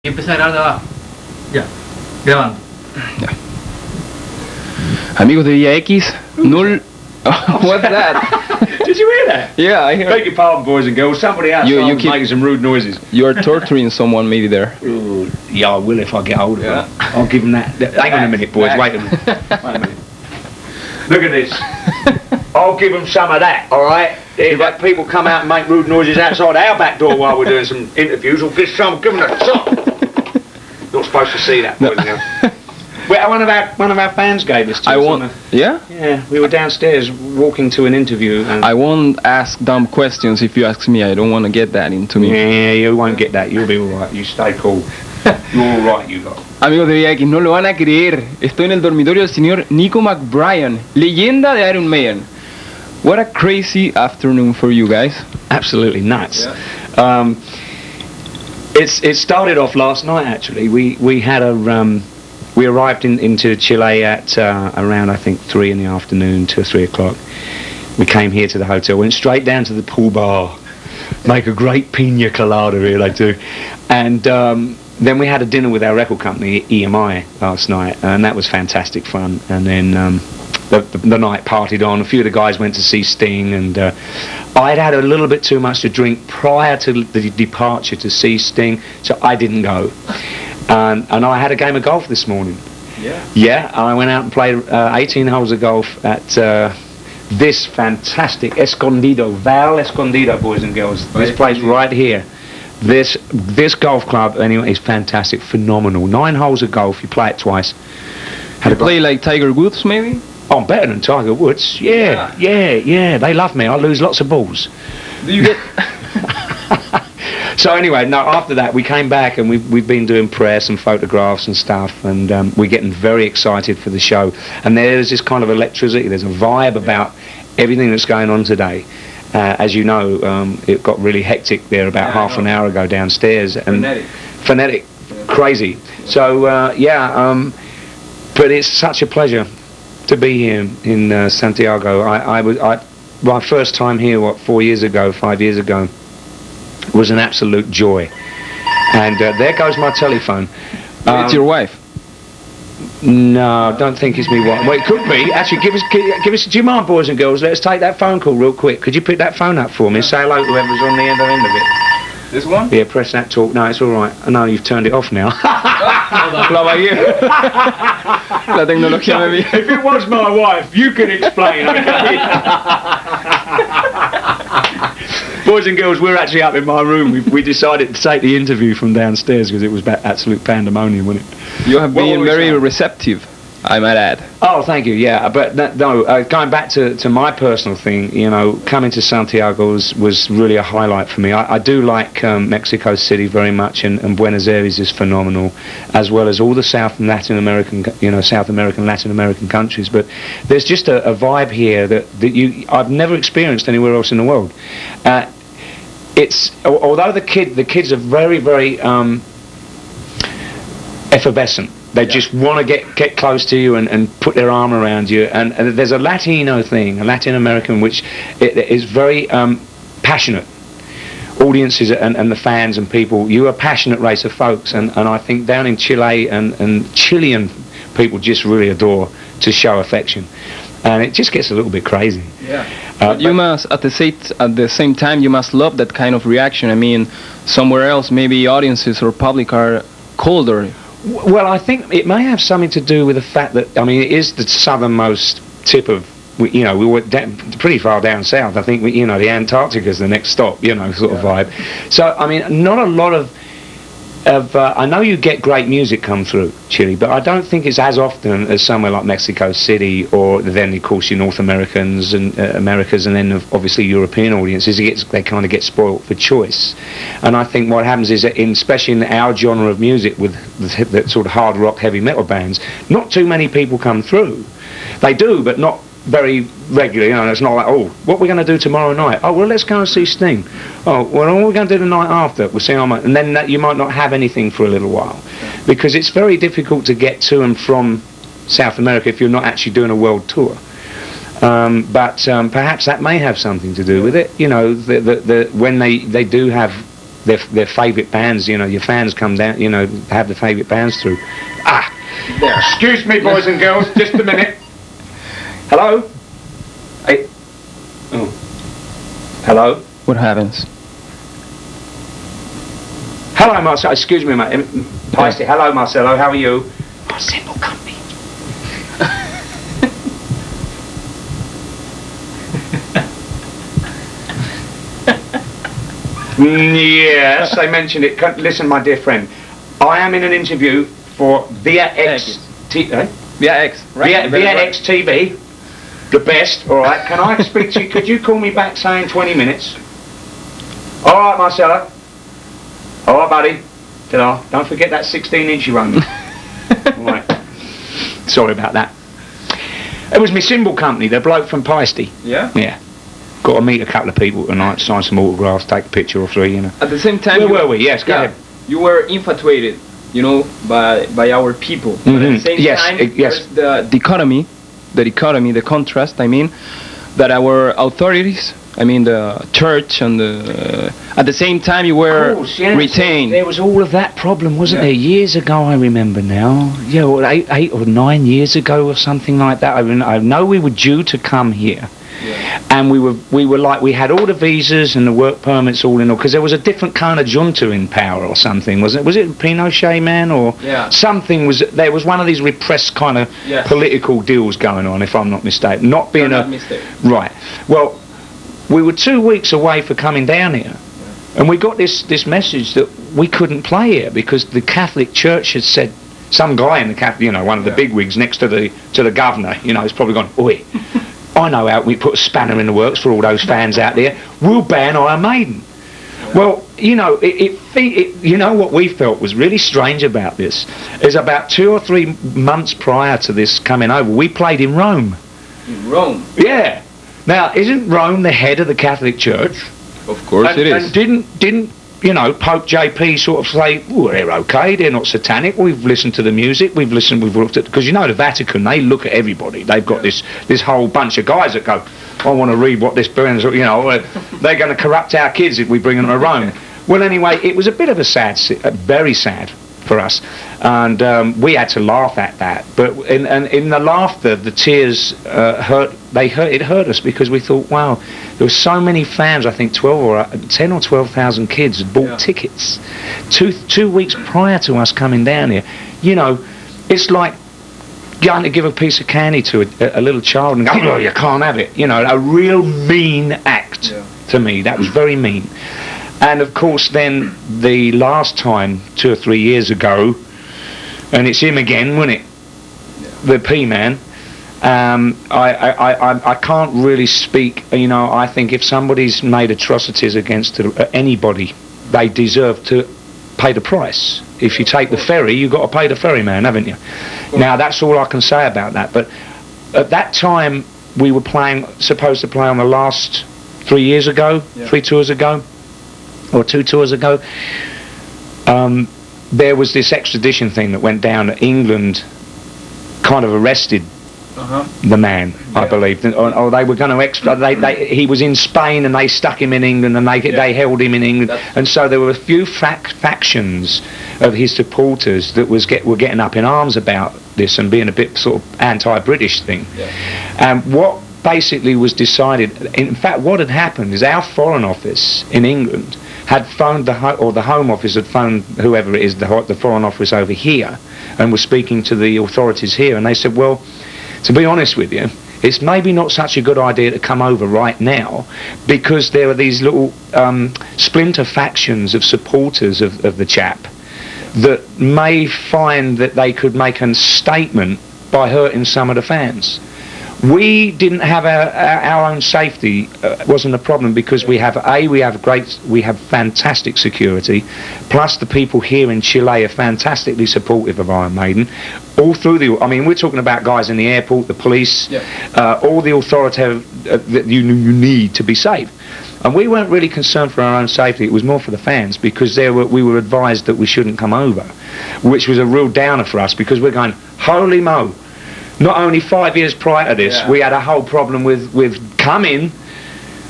Y empecé a grabar de abajo. Ya, grabando. Ya. Amigos de Vía X, null. What's that? Did you hear that? Yeah, I hear. Beg your pardon, boys and girls. Somebody outside You was keep- making some rude noises. You are torturing someone maybe there. Ooh, yeah, I will if I get hold of Yeah. them. I'll give them that. Hang on a minute, boys. Wait a minute. Wait a minute. Look at this. I'll give them some of that, all right? If that people come out and make rude noises outside our back door while we're doing some interviews, we'll give them a some. Not supposed to see that, boys and girls. Well, one of our fans gave this to I us. won't. Yeah? Yeah, we were downstairs walking to an interview. And I won't ask dumb questions if you ask me. I don't want to get that into me. yeah, you won't get that. You'll be all right. You stay cool. You're all right, you lot. Amigos de Vía X, no lo van a creer. Estoy en el dormitorio del señor Nicko McBrain, leyenda de Iron Maiden. What a crazy afternoon for you guys. Absolutely nuts. Yeah. It started off last night actually. We had a we arrived into Chile at around I think 3 in the afternoon, 2 or 3 o'clock. We came here to the hotel, went straight down to the pool bar, make a great pina colada here they do, and then we had a dinner with our record company EMI last night, and that was fantastic fun. And then the night partied on. A few of the guys went to see Sting, and I'd had a little bit too much to drink prior to the departure to see Sting, so I didn't go. And I had a game of golf this morning. Yeah. Yeah, I went out and played 18 holes of golf at this fantastic Val Escondido, boys and girls. This place right here. This golf club, anyway, is fantastic, phenomenal. 9 holes of golf, you play it twice. You play like Tiger Woods maybe? Oh, I'm better than Tiger Woods. Yeah. They love me. I lose lots of balls. Do you get... So anyway, no. After that, we came back and we've been doing press and photographs and stuff, and we're getting very excited for the show. And there's this kind of electricity. There's a vibe about everything that's going on today. As you know, it got really hectic there about half an hour ago downstairs, and frenetic, crazy. So but it's such a pleasure to be here in Santiago. My first time here, 5 years ago, was an absolute joy. And there goes my telephone. It's your wife. No, I don't think it's me. Well, it could be. Actually, give us. Do you mind, boys and girls? Let's take that phone call real quick. Could you pick that phone up for me? Say hello to whoever's on the end of it. This one? Yeah, press that talk. No, it's all right. I know you've turned it off now. Lo you. La tecnología me vi. If it was my wife, you could explain. Boys and girls, we're actually up in my room. We decided to take the interview from downstairs because it was absolute pandemonium, wasn't it? You have been very receptive, I might add. Oh, thank you. Yeah, but going back to my personal thing, you know, coming to Santiago was really a highlight for me. I do like Mexico City very much, and Buenos Aires is phenomenal, as well as all the South American, Latin American countries. But there's just a vibe here that I've never experienced anywhere else in the world. Although the kids are very, very effervescent. They just want to get close to you and put their arm around you. And there's a Latino thing, a Latin American, which is very passionate. Audiences and the fans and people, you're a passionate race of folks. And I think down in Chile and Chilean people just really adore to show affection. And it just gets a little bit crazy. Yeah. You must, at the same time, you must love that kind of reaction. I mean, somewhere else, maybe audiences or public are colder. Well, I think it may have something to do with the fact that, I mean, it is the southernmost tip of, we were pretty far down south. I think, the Antarctica's the next stop, sort of vibe. So, I mean, not a lot of I know you get great music come through Chile, but I don't think it's as often as somewhere like Mexico City, or then of course your North Americans and Americas, and then obviously European audiences. They kind of get spoilt for choice, and I think what happens is that especially in our genre of music with the sort of hard rock, heavy metal bands, not too many people come through. They do, but not very regularly. It's not like, oh, what are we going to do tomorrow night? Oh, well, let's go and see Sting. Oh, well, what are we going to do the night after? We'll see and then you might not have anything for a little while, because it's very difficult to get to and from South America if you're not actually doing a world tour. But perhaps that may have something to do with it. When they do have their favourite bands. You know, your fans come down. You know, have the favourite bands through. Excuse me, boys and girls, just a minute. Hello. Hey. Oh. Hello. What happens? Hello, Marcelo. Excuse me, mate. Pasty. Hello, Marcelo. How are you? Simple company. Yes, they mentioned it. Listen, my dear friend, I am in an interview for Via X. Via X, right? Via X TV, the best. All right. Can I speak to you? Could you call me back, say in 20 minutes? All right, Marcelo. All right, buddy. Ta-da. Don't forget that 16-inch you run me. All right. Sorry about that. It was my cymbal company, the bloke from Peisty. Yeah? Yeah. Got to meet a couple of people tonight, sign some autographs, take a picture or three, you know. At the same time... Where were we? Yes, go ahead. You were infatuated, you know, by our people. Mm-hmm. But at the same time, yes. there's the contrast, I mean, that our authorities, I mean the church and at the same time you were retained. There was all of that problem, wasn't there? Years ago, I remember now. Yeah, well, 8 or 9 years ago or something like that. I know we were due to come here. Yeah. And we were like, we had all the visas and the work permits all in all, because there was a different kind of junta in power or something, wasn't it? Was it Pinochet, man, or something? There was one of these repressed kind of political deals going on, if I'm not mistaken. Not mistaken. Right. Well, we were 2 weeks away for coming down here, and we got this message that we couldn't play here because the Catholic Church had said, some guy in the Catholic, you know, one of the bigwigs next to the governor, you know, has probably gone, oi. I know how we put a spanner in the works for all those fans out there. We'll ban Iron Maiden. Yeah. Well, you know, you know what we felt was really strange about this is about 2 or 3 months prior to this coming over, we played in Rome. In Rome? Yeah. Now, isn't Rome the head of the Catholic Church? Of course it is. And didn't you know, Pope JP sort of say, oh, they're okay, they're not satanic, we've listened to the music, we've looked at, because you know the Vatican, they look at everybody, they've got this whole bunch of guys that go, I want to read what this burns, you know, they're going to corrupt our kids if we bring them to Rome. Well, anyway, it was a bit of a very sad for us, and we had to laugh at that, but in the laughter, the tears it hurt us, because we thought, wow, there were so many fans. I think 10 or 12,000 kids had bought tickets 2 weeks prior to us coming down here. You know, it's like going to give a piece of candy to a little child and go, oh, you can't have it. You know, a real mean act to me. That was very mean. And of course, then the last time, 2 or 3 years ago, and it's him again, wasn't it? The P-man. I can't really speak. You know, I think if somebody's made atrocities against anybody, they deserve to pay the price. If you take the ferry, you've got to pay the ferryman, haven't you? Now, that's all I can say about that. But at that time, we were supposed to play on the last 3 years ago, 3 tours ago. Or 2 tours ago, there was this extradition thing that went down. England kind of arrested the man, I believe, or they were going to extradite. He was in Spain and they stuck him in England, and they held him in England. And so there were a few factions of his supporters that were getting up in arms about this and being a bit sort of anti-British thing. And what basically was decided, in fact, what had happened is our Foreign Office in England had phoned the Home Office had phoned whoever it is, the Foreign Office over here, and was speaking to the authorities here, and they said, well, to be honest with you, it's maybe not such a good idea to come over right now, because there are these little splinter factions of supporters of the chap that may find that they could make a statement by hurting some of the fans. We didn't have our own safety, wasn't a problem, because we have fantastic security, plus the people here in Chile are fantastically supportive of Iron Maiden, all through I mean, we're talking about guys in the airport, the police, all the authority that you need to be safe. And we weren't really concerned for our own safety, it was more for the fans, because we were advised that we shouldn't come over, which was a real downer for us, because we're going, holy mo. Not only 5 years prior to this, we had a whole problem with coming,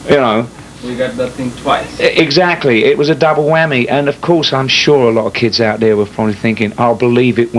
you know, We got that thing twice. Exactly, it was a double whammy, and of course I'm sure a lot of kids out there were probably thinking, I'll believe it when